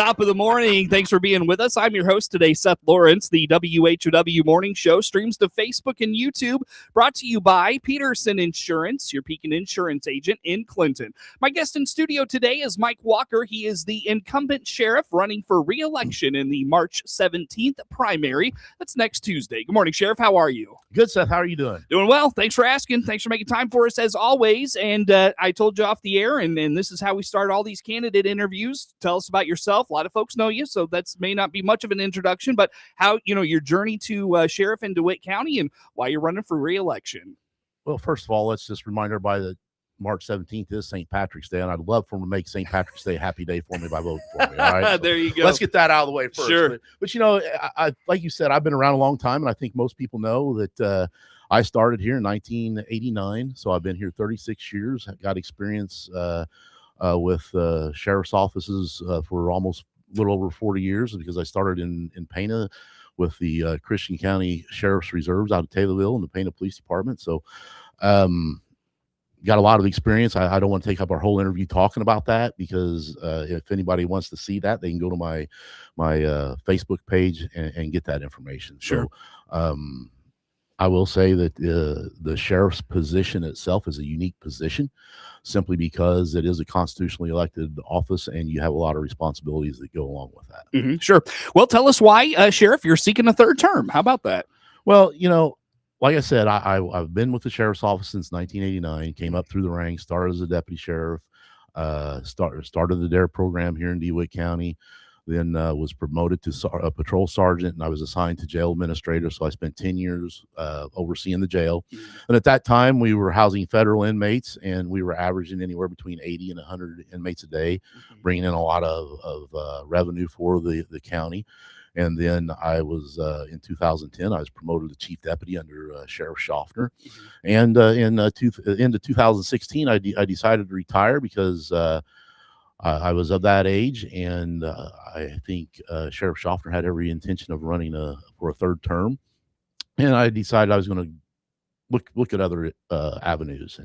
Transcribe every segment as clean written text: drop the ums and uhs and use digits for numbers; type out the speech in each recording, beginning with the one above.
Top of the morning. Thanks for being with us. I'm your host today, Seth Lawrence. The WHOW Morning Show streams to Facebook and YouTube, brought to you by Peterson Insurance, your Pekin Insurance agent in Clinton. My guest in studio today is Mike Walker. He is the incumbent sheriff running for re-election in the March 17th primary. That's next Tuesday. Good morning, Sheriff. How are you? Good, Seth. How are you doing? Doing well. Thanks for asking. Thanks for making time for us as always. And I told you off the air, and this is how we start all these candidate interviews. Tell us about yourself. A lot of folks know you, so that's may not be much of an introduction, but how, your journey to sheriff in DeWitt County and why you're running for re-election. Well, first of all, let's just remind everybody that March 17th is St. Patrick's Day, and I'd love for them to make St. Patrick's Day a happy day for me by voting for me. All right, so there you go. Let's get that out of the way first. Sure. But I like you said, I've been around a long time, and I think most people know that I started here in 1989, so I've been here 36 years. I've got experience with sheriff's offices for almost a little over 40 years, because I started in Pana with the Christian County Sheriff's Reserves out of Taylorville and the Pana Police Department. So got a lot of experience. I don't want to take up our whole interview talking about that, because if anybody wants to see that, they can go to my Facebook page and get that information. Sure. So I will say that the sheriff's position itself is a unique position, simply because it is a constitutionally elected office, and you have a lot of responsibilities that go along with that. Mm-hmm. Sure. Well, tell us why, Sheriff, you're seeking a third term. How about that? Well, like I said, I've been with the sheriff's office since 1989, came up through the ranks, started as a deputy sheriff, started the DARE program here in DeWitt County, then was promoted to a patrol sergeant, and I was assigned to jail administrator. So I spent 10 years overseeing the jail. And at that time, we were housing federal inmates, and we were averaging anywhere between 80 and 100 inmates a day, bringing in a lot of revenue for the county. And then I was, in 2010, I was promoted to chief deputy under Sheriff Schaffner. And into 2016, I decided to retire, because I was of that age, and I think Sheriff Schaffner had every intention of running for a third term. And I decided I was going to look at other avenues.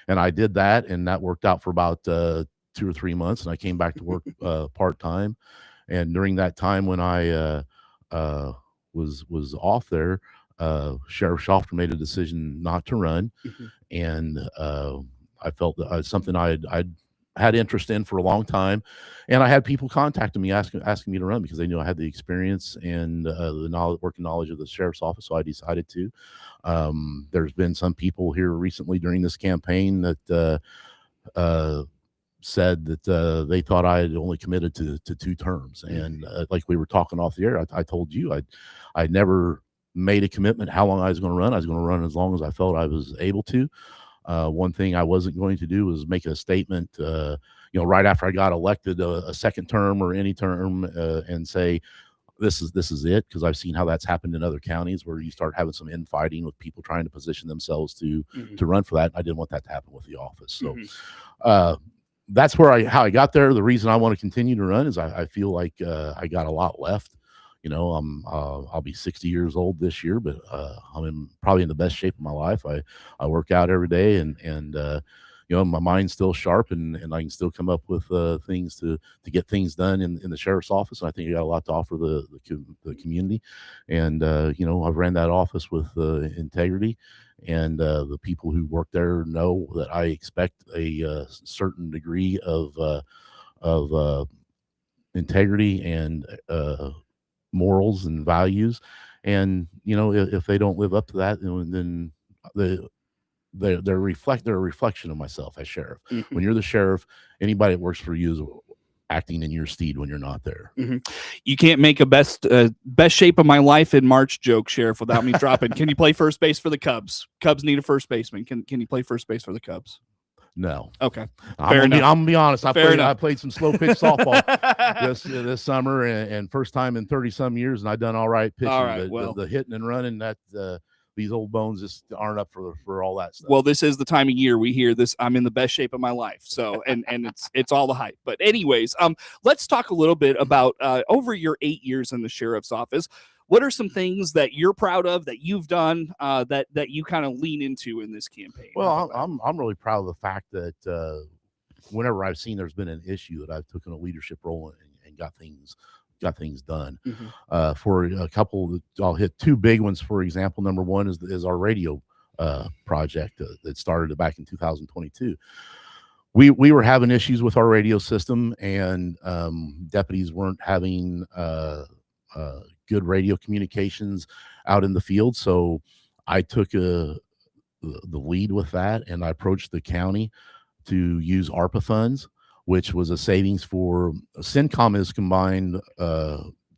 And I did that, and that worked out for about 2 or 3 months. And I came back to work part-time. And during that time when I was off there, Sheriff Schaffner made a decision not to run. And I felt that something I'd had interest in for a long time, and I had people contacting me asking me to run, because they knew I had the experience and the working knowledge of the sheriff's office. So I decided to. There's been some people here recently during this campaign that said that they thought I had only committed to 2 terms, and like we were talking off the air, I told you I never made a commitment how long I was going to run. I was going to run as long as I felt I was able to. One thing I wasn't going to do was make a statement, right after I got elected, a second term or any term, and say, this is it, because I've seen how that's happened in other counties, where you start having some infighting with people trying to position themselves to run for that. I didn't want that to happen with the office. So that's how I got there. The reason I want to continue to run is I feel like I got a lot left. I'll be 60 years old this year, but I'm probably in the best shape of my life. I work out every day, and my mind's still sharp, and I can still come up with things to get things done in the sheriff's office. And I think I got a lot to offer the community. And I've ran that office with integrity, and the people who work there know that I expect a certain degree of integrity and morals and values. And if they don't live up to that, then they're a reflection of myself as sheriff. When you're the sheriff, anybody that works for you is acting in your stead when you're not there. You can't make a best shape of my life in March joke, Sheriff, without me dropping. Can you play first base for the Cubs? Cubs need a first baseman. Can you play first base for the Cubs? No. Okay. I'm gonna be honest. I played some slow pitch softball this summer, and first time in 30 some years, and I done all right pitching. All right, the hitting and running, that these old bones just aren't up for all that stuff. Well, this is the time of year we hear this. I'm in the best shape of my life. So, and it's all the hype. But anyways, let's talk a little bit about over your 8 years in the sheriff's office. What are some things that you're proud of that you've done that you kind of lean into in this campaign? Well, I'm really proud of the fact that whenever I've seen there's been an issue, that I've taken a leadership role and and got things done. Mm-hmm. For a couple, I'll hit two big ones. For example, number one is our radio project that started back in 2022. We were having issues with our radio system, and deputies weren't having good radio communications out in the field. So I took the lead with that, and I approached the county to use ARPA funds, which was a savings for CENTCOM is combined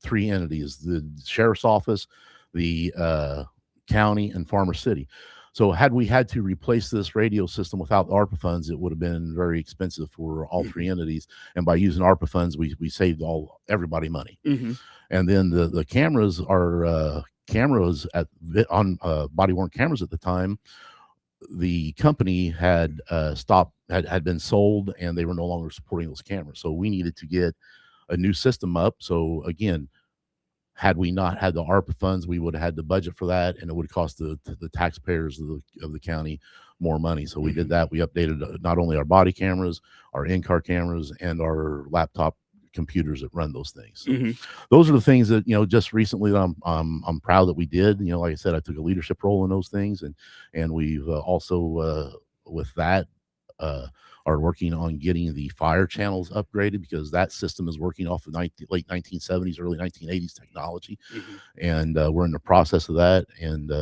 three entities: the sheriff's office, the county, and Farmer City. So had we had to replace this radio system without ARPA funds, it would have been very expensive for all three entities. And by using ARPA funds, we saved everybody money. Mm-hmm. And then the cameras are cameras on body worn cameras at the time. The company had had been sold, and they were no longer supporting those cameras. So we needed to get a new system up. So again, had we not had the ARPA funds, we would have had to budget for that, and it would cost the taxpayers of the county more money. So we did that. We updated not only our body cameras, our in-car cameras, and our laptop computers that run those things. So those are the things that, just recently that I'm proud that we did. Like I said, I took a leadership role in those things, and we've also with that are working on getting the fire channels upgraded, because that system is working off of late 1970s, early 1980s technology, and we're in the process of that. And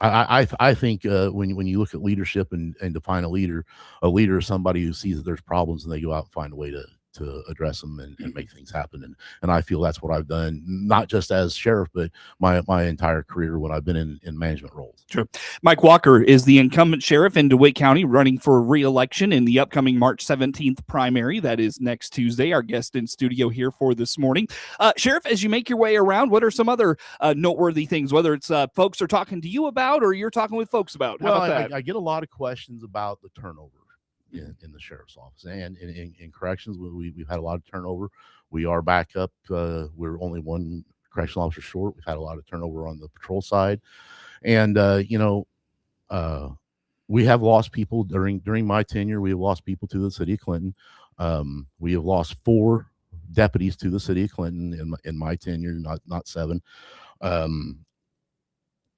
I think when you look at leadership and define a leader is somebody who sees that there's problems and they go out and find a way to address them and make things happen. And I feel that's what I've done, not just as sheriff, but my entire career when I've been in management roles. Sure. Mike Walker is the incumbent sheriff in DeWitt County, running for re-election in the upcoming March 17th primary. That is next Tuesday. Our guest in studio here for this morning. Sheriff, as you make your way around, what are some other noteworthy things, whether it's folks are talking to you about or you're talking with folks about? How about that? I get a lot of questions about the turnover in the sheriff's office and in corrections. We've had a lot of turnover. We are back up. We're only one correctional officer short. We've had a lot of turnover on the patrol side, and we have lost people during my tenure. We have lost people to the city of Clinton. We have lost 4 deputies to the city of Clinton in my tenure, not 7.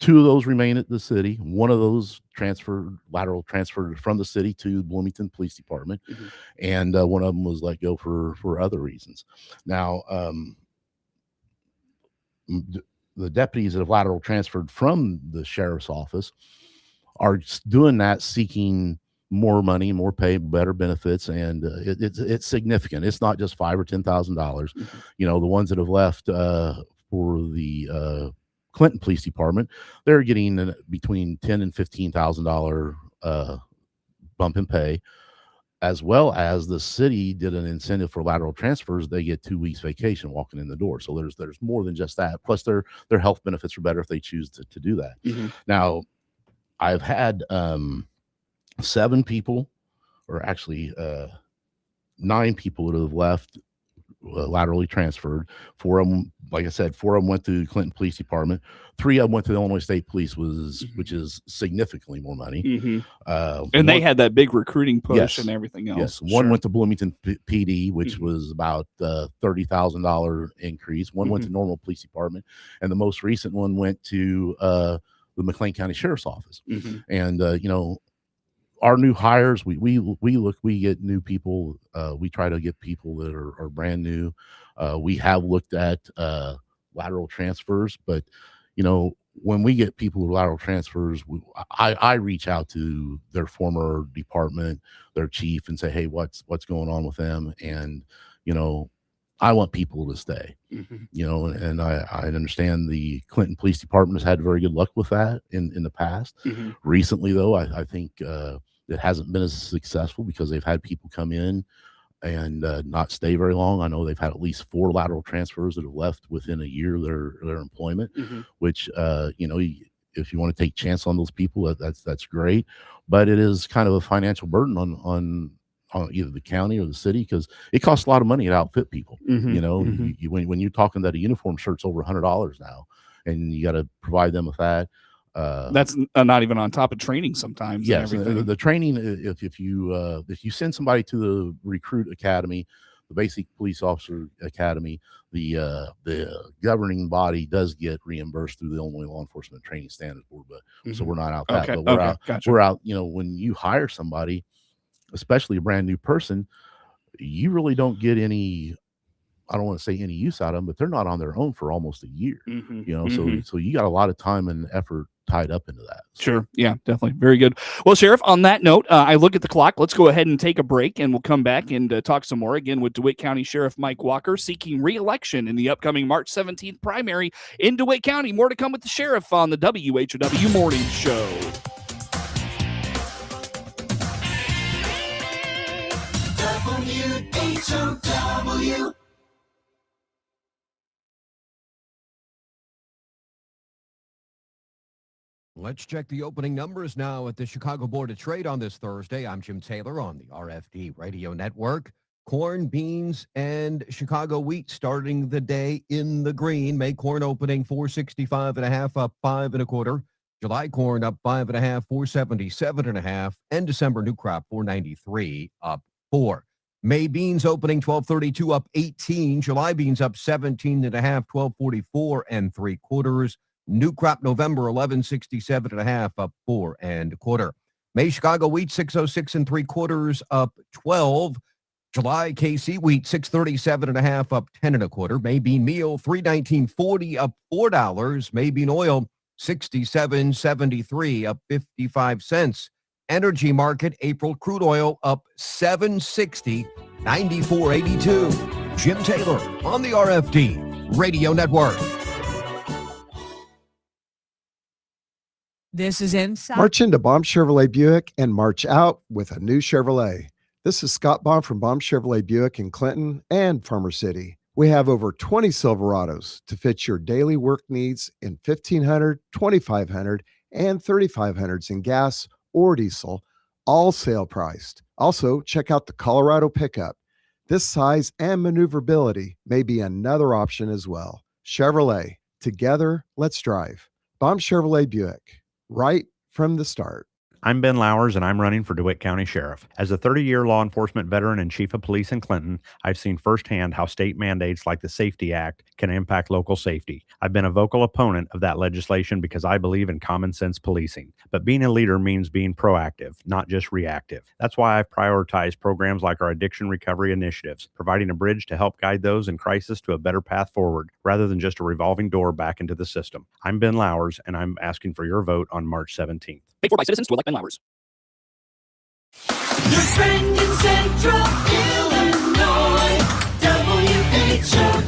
2 of those remain at the city. One of those lateral transferred from the city to Bloomington Police Department, and one of them was let go for other reasons. Now, the deputies that have lateral transferred from the sheriff's office are doing that seeking more money, more pay, better benefits, and it's significant. It's not just $5,000 or $10,000. The ones that have left for the Clinton Police Department, they're getting between $10,000 and $15,000 bump in pay, as well as the city did an incentive for lateral transfers. They get 2 weeks vacation walking in the door. So there's more than just that. Plus their health benefits are better if they choose to do that. Now, I've had 7 people, or actually 9 people that have left laterally transferred. 4 of them, like I said, 4 of them went to the Clinton Police Department. 3 of them went to the Illinois State Police, which is significantly more money. And they had that big recruiting push and everything else. Yes, one went to Bloomington PD, which was about $30,000 increase. One went to normal police department, and the most recent one went to the McLean County Sheriff's Office. And our new hires, we get new people. We try to get people that are brand new. We have looked at lateral transfers, but when we get people with lateral transfers, I reach out to their former department, their chief, and say, hey, what's going on with them? And I want people to stay. And I understand the Clinton Police Department has had very good luck with that in the past. Recently, though, I think it hasn't been as successful because they've had people come in and not stay very long. I know they've had at least 4 lateral transfers that have left within a year of their employment, which if you want to take a chance on those people, that's great. But it is kind of a financial burden on either the county or the city, because it costs a lot of money to outfit people. When you're talking that a uniform shirt's over $100 now, and you got to provide them with that. That's not even on top of training sometimes. Yes, the training. If you send somebody to the recruit academy, the basic police officer academy, the governing body does get reimbursed through the Illinois Law Enforcement Training Standards Board, but so we're not out that, Okay. but we're Okay. out. Gotcha. We're out. When you hire somebody, especially a brand new person, you really don't get any. I don't want to say any use out of them, but they're not on their own for almost a year. So you got a lot of time and effort tied up into that. So. Sure. Yeah, definitely. Very good. Well, Sheriff, on that note, I look at the clock. Let's go ahead and take a break, and we'll come back and talk some more again with DeWitt County Sheriff Mike Walker seeking re-election in the upcoming March 17th primary in DeWitt County. More to come with the Sheriff on the WHOW Morning Show. WHOW. Let's check the opening numbers now at the Chicago Board of Trade on this Thursday. I'm Jim Taylor on the RFD Radio Network. Corn, beans, and Chicago wheat starting the day in the green. May corn opening 465.5, up 5 1/4. July corn up 5 1/2, 477.5, and December new crop 493, up 4. May beans opening 1232, up 18. July beans up 17.5, 1244 3/4. New crop November 1167.5, up 4 1/4. May Chicago wheat 606 3/4, up 12. July KC wheat 637.5, up 10 1/4. May bean meal 319.40, up $4. May bean oil 67.73, up 55 cents. Energy market April crude oil up 760, 94.82. Jim Taylor on the RFD Radio Network. This is Inside. March into Baum Chevrolet Buick and march out with a new Chevrolet. This is Scott Baum from Baum Chevrolet Buick in Clinton and Farmer City. We have over 20 Silverados to fit your daily work needs in 1500, 2500, and 3500s in gas or diesel, all sale priced. Also, check out the Colorado pickup. This size and maneuverability may be another option as well. Chevrolet, together, let's drive. Baum Chevrolet Buick. Right from the start. I'm Ben Lowers, and I'm running for DeWitt County Sheriff. As a 30-year law enforcement veteran and chief of police in Clinton, I've seen firsthand how state mandates like the Safety Act can impact local safety. I've been a vocal opponent of that legislation because I believe in common sense policing. But being a leader means being proactive, not just reactive. That's why I've prioritized programs like our addiction recovery initiatives, providing a bridge to help guide those in crisis to a better path forward, rather than just a revolving door back into the system. I'm Ben Lowers, and I'm asking for your vote on March 17th. Paid for by citizens to elect Ben Lowers. Your friend in Central Illinois, WHOW.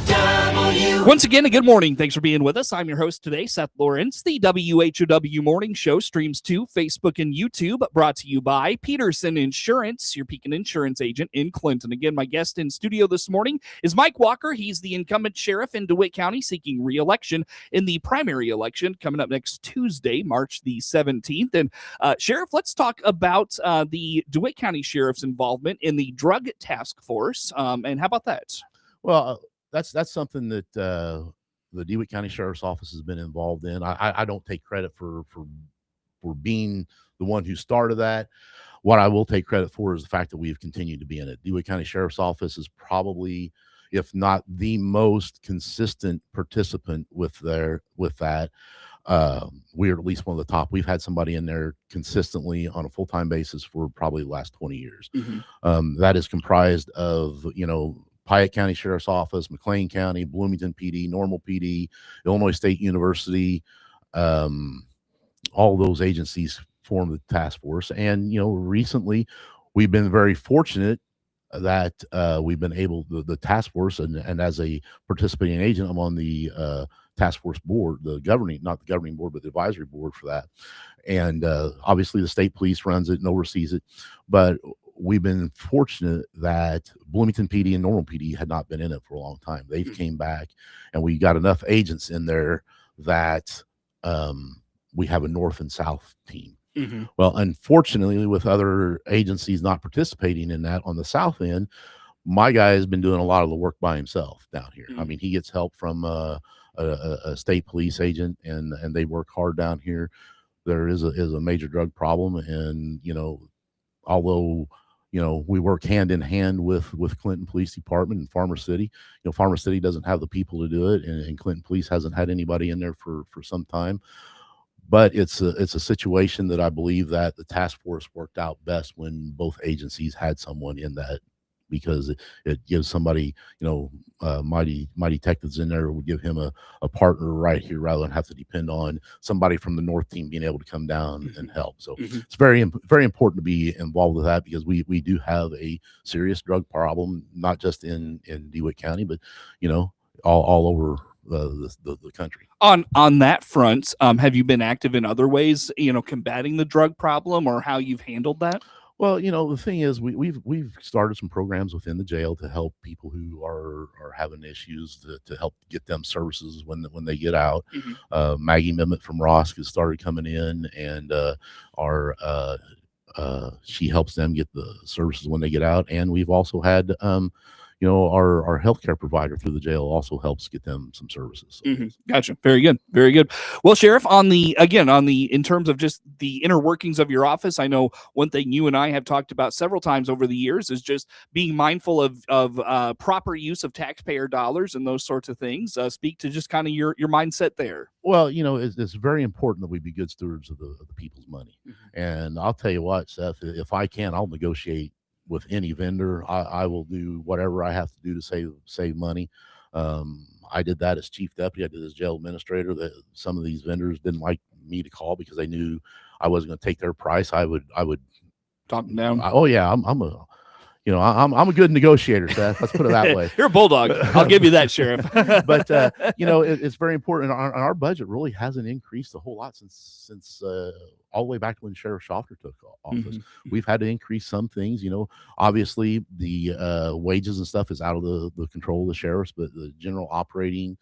Once again, a good morning. Thanks for being with us. I'm your host today, Seth Lawrence. The WHOW Morning Show streams to Facebook and YouTube, brought to you by Peterson Insurance, your Pekin Insurance agent in Clinton. Again, my guest in studio this morning is Mike Walker. He's the incumbent sheriff in DeWitt County seeking re-election in the primary election coming up next Tuesday, March the 17th. And Sheriff, let's talk about the DeWitt County Sheriff's involvement in the drug task force. And how about that? Well, that's something that the DeWitt County Sheriff's Office has been involved in. I don't take credit for being the one who started that. What I will take credit for is the fact that we've continued to be in it. DeWitt County Sheriff's Office is probably, if not the most consistent participant with that. We're at least one of the top. We've had somebody in there consistently on a full-time basis for probably the last 20 years. That is comprised of, Piatt County Sheriff's Office, McLean County, Bloomington PD, Normal PD, Illinois State University, all those agencies form the task force. And, recently we've been very fortunate that we've been able, the task force, and as a participating agent, I'm on the task force board, not the governing board, but the advisory board for that. And obviously the state police runs it and oversees it. But we've been fortunate that Bloomington PD and Normal PD had not been in it for a long time. They've came back, and we got enough agents in there that we have a north and south team. Well, unfortunately, with other agencies not participating in that on the south end, my guy has been doing a lot of the work by himself down here. I mean, he gets help from a state police agent, and they work hard down here. There is a major drug problem, and although we work hand in hand with Clinton Police Department and Farmer City. Farmer City doesn't have the people to do it, and Clinton Police hasn't had anybody in there for some time. But it's a situation that I believe that the task force worked out best when both agencies had someone in that, because it gives somebody, mighty detectives in there would give him a partner right here rather than have to depend on somebody from the North team being able to come down and help. So it's very important to be involved with that, because we do have a serious drug problem, not just in DeWitt County, but all over the country. On that front, have you been active in other ways, combating the drug problem, or how you've handled that? Well, the thing is, we've started some programs within the jail to help people who are having issues, to help get them services when they get out. Maggie Mimmet from Rosk has started coming in, and she helps them get the services when they get out. And we've also had our healthcare provider through the jail also helps get them some services. So Gotcha. Very good. Very good. Well, Sheriff, in terms of just the inner workings of your office, I know one thing you and I have talked about several times over the years is just being mindful of proper use of taxpayer dollars and those sorts of things. Speak to just kind of your mindset there. Well, it's very important that we be good stewards of the people's money. And I'll tell you what, Seth, if I can, I'll negotiate with any vendor. I will do whatever I have to do to save money. I did that as chief deputy. I did as jail administrator. That some of these vendors didn't like me to call because they knew I wasn't going to take their price. I would talk them down. I'm a good negotiator, Seth. Let's put it that way. You're a bulldog. I'll give you that, Sheriff. But it's very important. Our budget really hasn't increased a whole lot since all the way back when Sheriff Schaffner took office. We've had to increase some things. Obviously the wages and stuff is out of the control of the sheriffs, but the general operating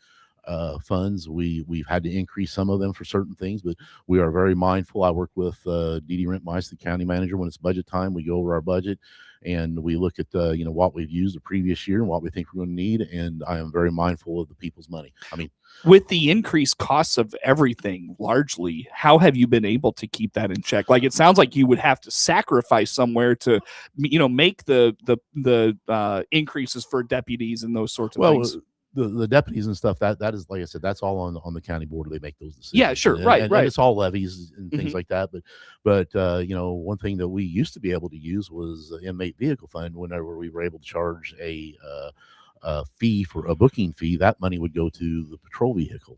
funds, we've had to increase some of them for certain things, but we are very mindful. I work with Dee Dee Rentmeis, the county manager. When it's budget time, we go over our budget and we look at what we've used the previous year and what we think we're going to need, and I am very mindful of the people's money. I mean, with the increased costs of everything, largely, how have you been able to keep that in check? Like, it sounds like you would have to sacrifice somewhere to make the increases for deputies and those sorts of things. The deputies and stuff, that is, like I said, that's all on the county board. They make those decisions. Yeah, sure. Right. And it's all levies and things like that. But one thing that we used to be able to use was the inmate vehicle fund. Whenever we were able to charge a fee for a booking fee, that money would go to the patrol vehicle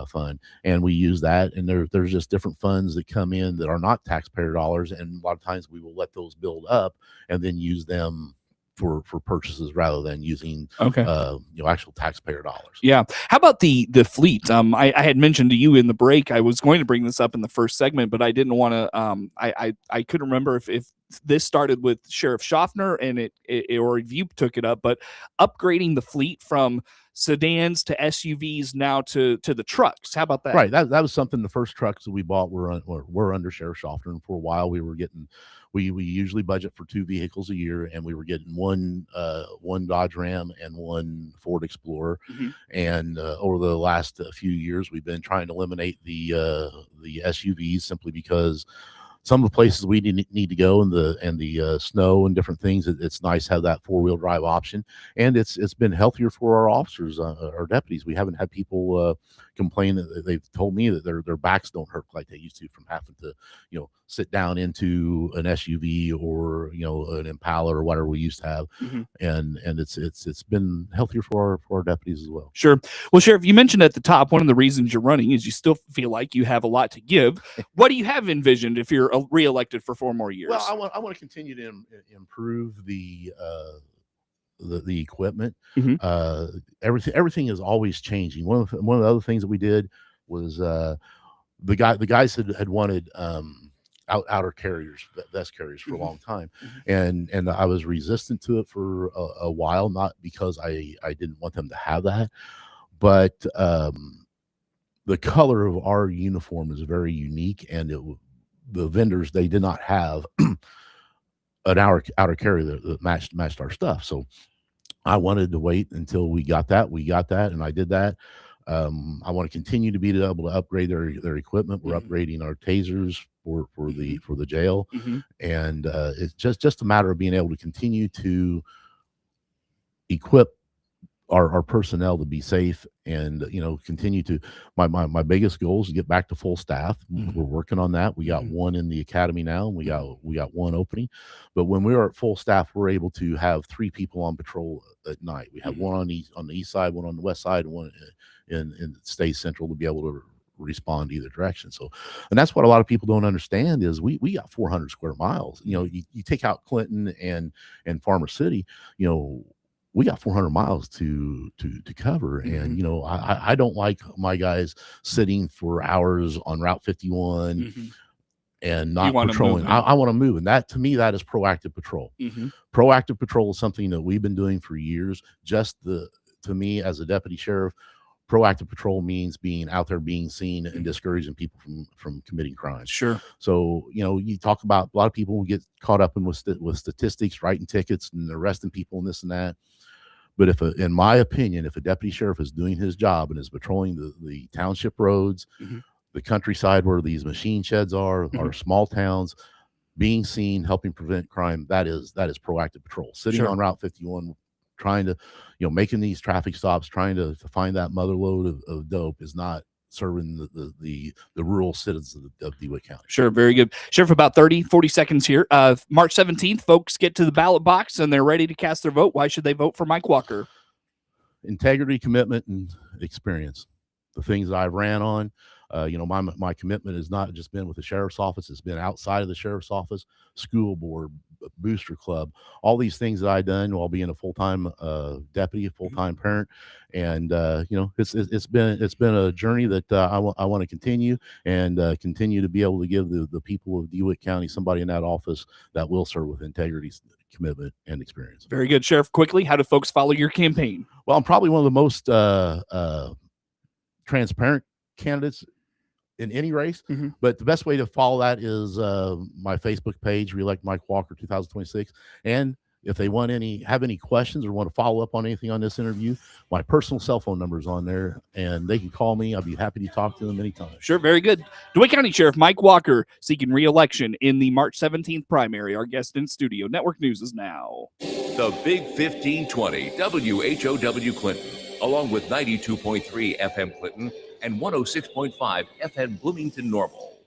fund, and we use that. And there's just different funds that come in that are not taxpayer dollars, and a lot of times we will let those build up and then use them for purchases rather than using actual taxpayer dollars. Yeah. How about the fleet? I had mentioned to you in the break, I was going to bring this up in the first segment, but I didn't want to. I couldn't remember if this started with Sheriff Schaffner and or if you took it up, but upgrading the fleet from sedans to SUVs now to the trucks. How about that? Right. That was something. The first trucks that we bought were under Sheriff Schaffner, and for a while we were getting. We usually budget for 2 vehicles a year, and we were getting one Dodge Ram and one Ford Explorer. And over the last few years, we've been trying to eliminate the SUVs simply because some of the places we need to go and the snow and different things, it's nice to have that 4-wheel drive option, and it's been healthier for our officers, our deputies. We haven't had people complain that they've told me that their backs don't hurt like they used to from having to sit down into an SUV or an Impala or whatever we used to have, and it's been healthier for our deputies as well. Sure. Well, Sheriff, you mentioned at the top one of the reasons you're running is you still feel like you have a lot to give. What do you have envisioned if you're reelected for 4 more years? Well, I want to continue to improve the equipment. Everything is always changing. One of the other things that we did was the guys had wanted outer carriers, vest carriers for a long time, and I was resistant to it for a while, not because I didn't want them to have that, but the color of our uniform is very unique, and the vendors, they did not have an outer carrier that matched our stuff. So I wanted to wait until we got that, and I did that. I want to continue to be able to upgrade their equipment. We're upgrading our tasers for the jail, and it's just a matter of being able to continue to equip our personnel to be safe, and continue to my biggest goal is to get back to full staff. We're working on that. We got one in the academy now, and we got one opening. But when we are at full staff, we're able to have 3 people on patrol at night. We have one on the east side, one on the west side, and one in stays central to be able to respond either direction. So, and that's what a lot of people don't understand is we got 400 square miles. You take out Clinton and Farmer City, we got 400 miles to cover. And, I don't like my guys sitting for hours on Route 51 and not patrolling. I want to move. And that, to me, that is proactive patrol. Proactive patrol is something that we've been doing for years. To me, as a deputy sheriff, proactive patrol means being out there, being seen, and discouraging people from committing crimes. Sure. So, you talk about a lot of people get caught up with statistics, writing tickets and arresting people and this and that. But in my opinion, if a deputy sheriff is doing his job and is patrolling the township roads, the countryside where these machine sheds are, our small towns, being seen, helping prevent crime, that is proactive patrol. Sitting on Route 51, trying to, making these traffic stops, trying to find that mother load of dope is not serving the rural citizens of DeWitt County. Sure, very good. Sheriff, about 40 seconds here. March 17th, folks get to the ballot box and they're ready to cast their vote. Why should they vote for Mike Walker? Integrity, commitment, and experience. The things that I've ran on. My commitment has not just been with the sheriff's office. It's been outside of the sheriff's office, school board, booster club, all these things that I've done while being a full-time deputy, a full-time parent. And, it's been a journey that I want to continue and continue to be able to give the people of DeWitt County somebody in that office that will serve with integrity, commitment, and experience. Very good. Sheriff, quickly, how do folks follow your campaign? Well, I'm probably one of the most transparent candidates in any race, but the best way to follow that is my Facebook page, Reelect Mike Walker 2026. And if they have any questions or want to follow up on anything on this interview, my personal cell phone number is on there, and they can call me. I'll be happy to talk to them anytime. Sure, very good. DeWitt County Sheriff Mike Walker seeking re-election in the March 17th primary. Our guest in studio. Network News is now. The Big 1520 WHOW Clinton, along with 92.3 FM Clinton and 106.5 FM Bloomington Normal.